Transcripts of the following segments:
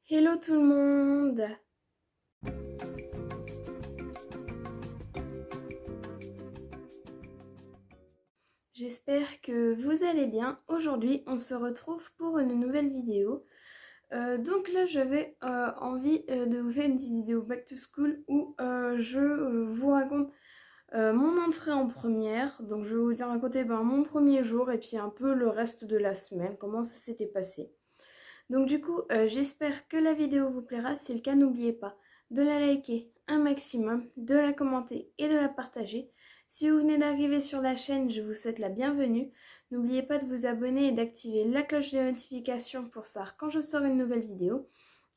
Hello tout le monde! J'espère que vous allez bien. Aujourd'hui, on se retrouve pour une nouvelle vidéo. Donc là, j'avais envie de vous faire une petite vidéo back to school où je vous raconte mon entrée en première. Donc je vais vous raconter mon premier jour et puis un peu le reste de la semaine, comment ça s'était passé. Donc du coup, j'espère que la vidéo vous plaira. Si c'est le cas, n'oubliez pas de la liker un maximum, de la commenter et de la partager. Si vous venez d'arriver sur la chaîne, je vous souhaite la bienvenue. N'oubliez pas de vous abonner et d'activer la cloche de notification pour savoir quand je sors une nouvelle vidéo.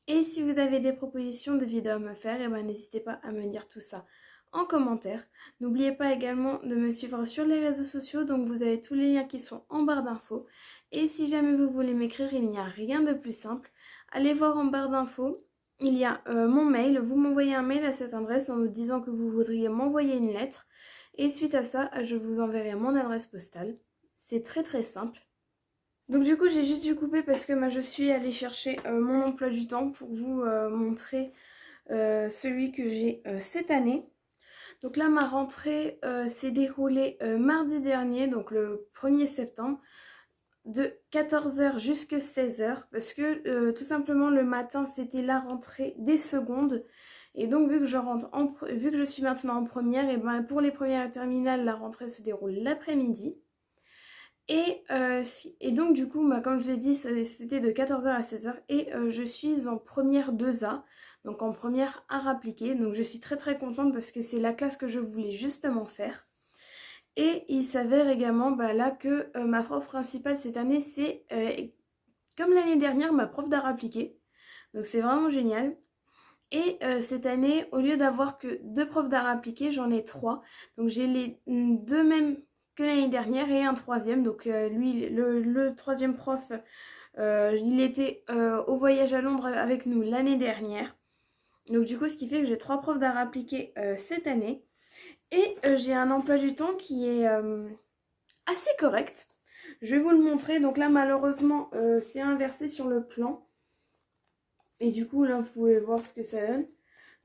Et si vous avez des propositions de vidéos à me faire, n'hésitez pas à me dire tout ça en commentaire. N'oubliez pas également de me suivre sur les réseaux sociaux, donc vous avez tous les liens qui sont en barre d'infos. Et si jamais vous voulez m'écrire, il n'y a rien de plus simple. Allez voir en barre d'infos, il y a mon mail. Vous m'envoyez un mail à cette adresse en nous disant que vous voudriez m'envoyer une lettre. Et suite à ça, je vous enverrai mon adresse postale. C'est très très simple. Donc du coup, j'ai juste dû couper parce que je suis allée chercher mon emploi du temps pour vous montrer celui que j'ai cette année. Donc là, ma rentrée s'est déroulée mardi dernier, donc le 1er septembre, de 14h jusqu'à 16h, parce que tout simplement le matin, c'était la rentrée des secondes. Et donc vu que je suis maintenant en première, et pour les premières et terminales, la rentrée se déroule l'après-midi. Et donc du coup, comme je l'ai dit, c'était de 14h à 16h et je suis en première 2A, donc en première art appliqué. Donc je suis très très contente parce que c'est la classe que je voulais justement faire. Et il s'avère également là que ma prof principale cette année, c'est comme l'année dernière ma prof d'art appliqué. Donc c'est vraiment génial. Et cette année, au lieu d'avoir que 2 profs d'art appliqué, j'en ai 3. Donc j'ai les 2 mêmes que l'année dernière et un troisième. Donc lui, le troisième prof, il était au voyage à Londres avec nous l'année dernière. Donc du coup, ce qui fait que j'ai 3 profs d'art appliqué cette année. Et j'ai un emploi du temps qui est assez correct. Je vais vous le montrer. Donc là, malheureusement, c'est inversé sur le plan. Et du coup, là, vous pouvez voir ce que ça donne.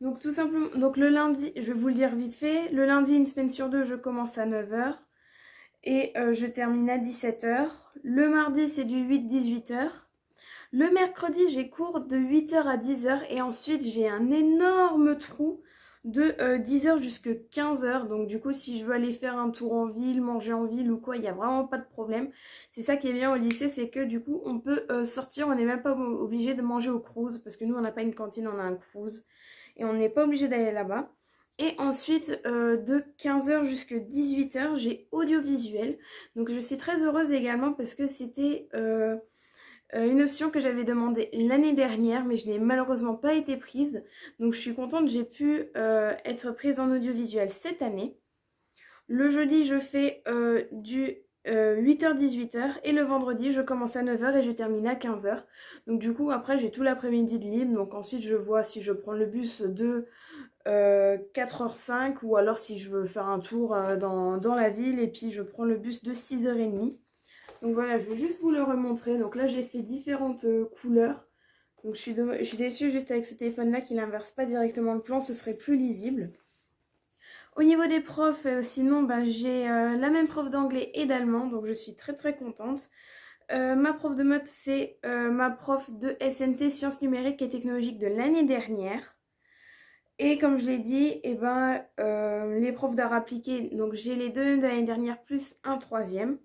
Donc tout simplement, donc le lundi, je vais vous le dire vite fait. Le lundi, une semaine sur deux, je commence à 9h. Et je termine à 17h. Le mardi, c'est du 8-18h. Le mercredi, j'ai cours de 8h à 10h. Et ensuite, j'ai un énorme trou de 10h jusqu'à 15h. Donc du coup, si je veux aller faire un tour en ville, manger en ville ou quoi, il n'y a vraiment pas de problème. C'est ça qui est bien au lycée, c'est que du coup, on peut sortir. On n'est même pas obligé de manger au cruise. Parce que nous, on n'a pas une cantine, on a un cruise. Et on n'est pas obligé d'aller là-bas. Et ensuite, de 15h jusqu'à 18h, j'ai audiovisuel. Donc je suis très heureuse également parce que c'était une option que j'avais demandée l'année dernière, mais je n'ai malheureusement pas été prise. Donc je suis contente, j'ai pu être prise en audiovisuel cette année. Le jeudi, je fais du 8h-18h et le vendredi, je commence à 9h et je termine à 15h. Donc du coup, après, j'ai tout l'après-midi de libre. Donc ensuite, je vois si je prends le bus de 4h05 ou alors si je veux faire un tour dans la ville et puis je prends le bus de 6h30. Donc voilà, je vais juste vous le remontrer. Donc là, j'ai fait différentes couleurs. Donc je suis déçue juste avec ce téléphone-là qu'il n'inverse pas directement le plan, ce serait plus lisible. Au niveau des profs, sinon, j'ai la même prof d'anglais et d'allemand, donc je suis très très contente. Ma prof de maths, c'est ma prof de SNT, sciences numériques et technologiques de l'année dernière. Et comme je l'ai dit, les profs d'art appliqué, donc j'ai les 2 de l'année dernière plus un troisième.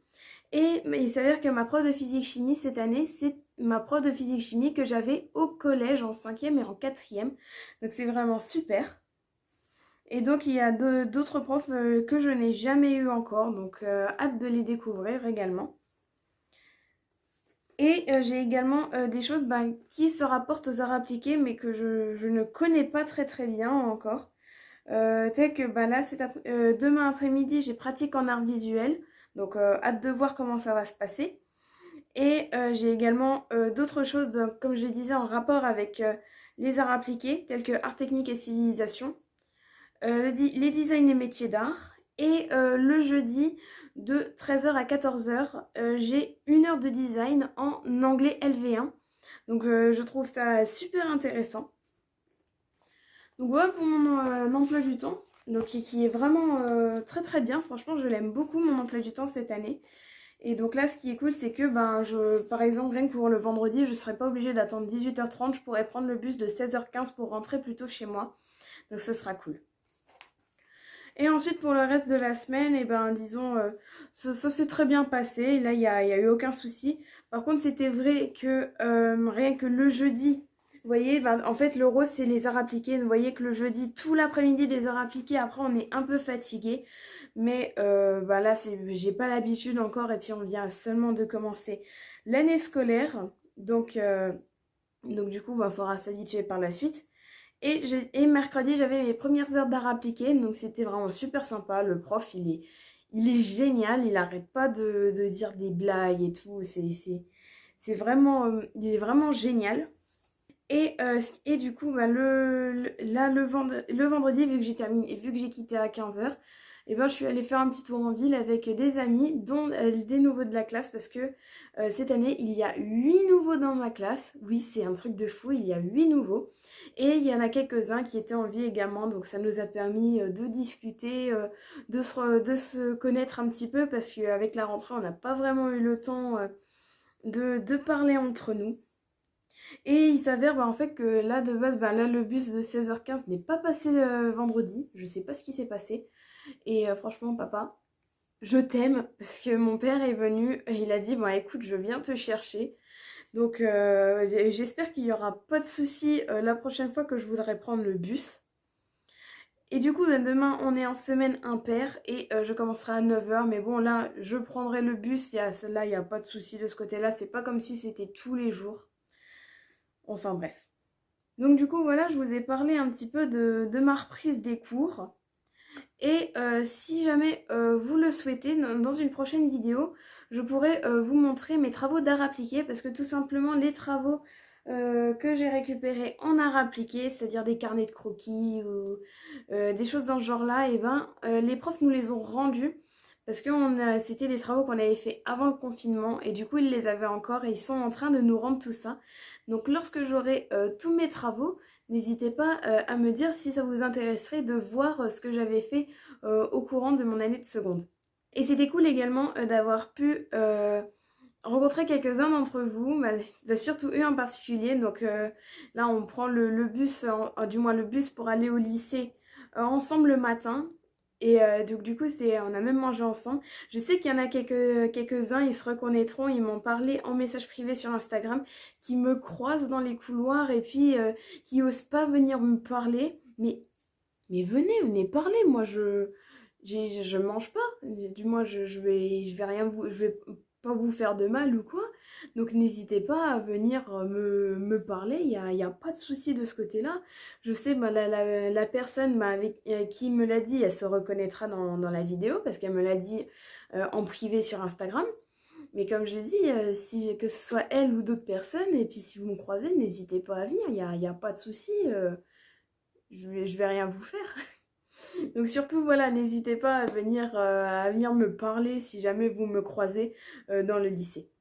Et il s'avère que ma prof de physique-chimie cette année, c'est ma prof de physique-chimie que j'avais au collège en 5e et en 4e. Donc c'est vraiment super. Et donc il y a d'autres profs que je n'ai jamais eu encore, donc hâte de les découvrir également. Et j'ai également des choses qui se rapportent aux arts appliqués, mais que je ne connais pas très très bien encore. Tel que là, demain après-midi, j'ai pratique en art visuel, donc hâte de voir comment ça va se passer. Et j'ai également d'autres choses, comme je disais, en rapport avec les arts appliqués, tels que art technique et civilisation, les designs et métiers d'art. Et le jeudi, de 13h à 14h, j'ai 1 heure de design en anglais LV1. Donc je trouve ça super intéressant. Donc voilà pour mon emploi du temps. Donc qui est vraiment très très bien. Franchement, je l'aime beaucoup mon emploi du temps cette année. Et donc là, ce qui est cool, c'est que par exemple, rien que pour le vendredi, je ne serai pas obligée d'attendre 18h30. Je pourrais prendre le bus de 16h15 pour rentrer plus tôt chez moi. Donc ça sera cool. Et ensuite, pour le reste de la semaine, et disons, ça s'est très bien passé. Là, il n'y a eu aucun souci. Par contre, c'était vrai que rien que le jeudi, vous voyez, en fait, le rose, c'est les arts appliqués. Vous voyez que le jeudi, tout l'après-midi, des arts appliqués. Après, on est un peu fatigué. Mais là, j'ai pas l'habitude encore. Et puis, on vient seulement de commencer l'année scolaire. Donc du coup, il faudra s'habituer par la suite. Et mercredi, j'avais mes premières heures d'art appliqué, donc c'était vraiment super sympa. Le prof, il est génial, il arrête pas de dire des blagues et tout. C'est vraiment, il est vraiment génial. Et du coup, le vendredi, vu que j'ai quitté à 15h, je suis allée faire un petit tour en ville avec des amis, dont des nouveaux de la classe, parce que cette année, il y a 8 nouveaux dans ma classe. Oui, c'est un truc de fou, il y a 8 nouveaux. Et il y en a quelques-uns qui étaient en vie également, donc ça nous a permis de discuter, de se connaître un petit peu, parce qu'avec la rentrée, on n'a pas vraiment eu le temps de parler entre nous. Et il s'avère en fait que là de base, là le bus de 16h15 n'est pas passé vendredi. Je sais pas ce qui s'est passé. Et franchement papa, je t'aime parce que mon père est venu et il a dit écoute, je viens te chercher. Donc j'espère qu'il n'y aura pas de souci la prochaine fois que je voudrais prendre le bus. Et du coup demain on est en semaine impaire et je commencerai à 9h. Mais bon là je prendrai le bus, là il n'y a pas de souci de ce côté-là. C'est pas comme si c'était tous les jours. Enfin bref. Donc du coup voilà, je vous ai parlé un petit peu de ma reprise des cours. Et si jamais vous le souhaitez, dans une prochaine vidéo, je pourrais vous montrer mes travaux d'art appliqué. Parce que tout simplement les travaux que j'ai récupérés en art appliqué, c'est-à-dire des carnets de croquis ou des choses dans ce genre-là, les profs nous les ont rendus. Parce que c'était des travaux qu'on avait fait avant le confinement et du coup ils les avaient encore et ils sont en train de nous rendre tout ça. Donc lorsque j'aurai tous mes travaux, n'hésitez pas à me dire si ça vous intéresserait de voir ce que j'avais fait au courant de mon année de seconde. Et c'était cool également d'avoir pu rencontrer quelques-uns d'entre vous, surtout eux en particulier. Donc là on prend le bus, du moins le bus pour aller au lycée ensemble le matin. Et donc du coup on a même mangé ensemble. Je sais qu'il y en a quelques-uns, ils se reconnaîtront, ils m'ont parlé en message privé sur Instagram, qui me croisent dans les couloirs et puis qui osent pas venir me parler. Mais venez parler, moi je mange pas. Du moins je vais pas vous faire de mal ou quoi. Donc n'hésitez pas à venir me parler, il y a pas de souci de ce côté-là. Je sais, la personne qui me l'a dit, elle se reconnaîtra dans la vidéo parce qu'elle me l'a dit en privé sur Instagram. Mais comme je l'ai dit, que ce soit elle ou d'autres personnes, et puis si vous me croisez, n'hésitez pas à venir, il y a pas de souci, je vais rien vous faire. Donc surtout, voilà, n'hésitez pas à venir me parler si jamais vous me croisez dans le lycée.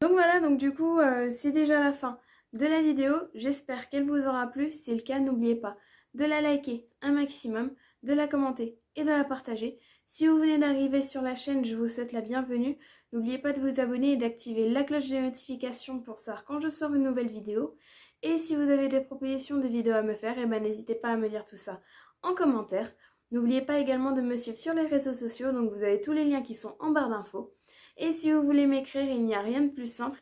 Donc voilà, donc du coup, c'est déjà la fin de la vidéo. J'espère qu'elle vous aura plu. Si c'est le cas, n'oubliez pas de la liker un maximum, de la commenter et de la partager. Si vous venez d'arriver sur la chaîne, je vous souhaite la bienvenue. N'oubliez pas de vous abonner et d'activer la cloche de notification pour savoir quand je sors une nouvelle vidéo. Et si vous avez des propositions de vidéos à me faire, n'hésitez pas à me dire tout ça en commentaire. N'oubliez pas également de me suivre sur les réseaux sociaux, donc vous avez tous les liens qui sont en barre d'infos. Et si vous voulez m'écrire, il n'y a rien de plus simple.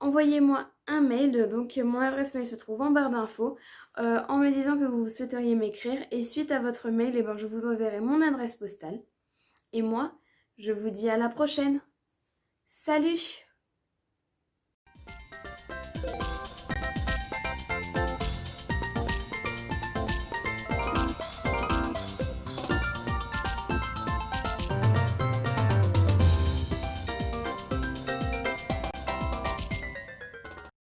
Envoyez-moi un mail, donc mon adresse mail se trouve en barre d'infos, en me disant que vous souhaiteriez m'écrire. Et suite à votre mail, je vous enverrai mon adresse postale. Et moi, je vous dis à la prochaine. Salut!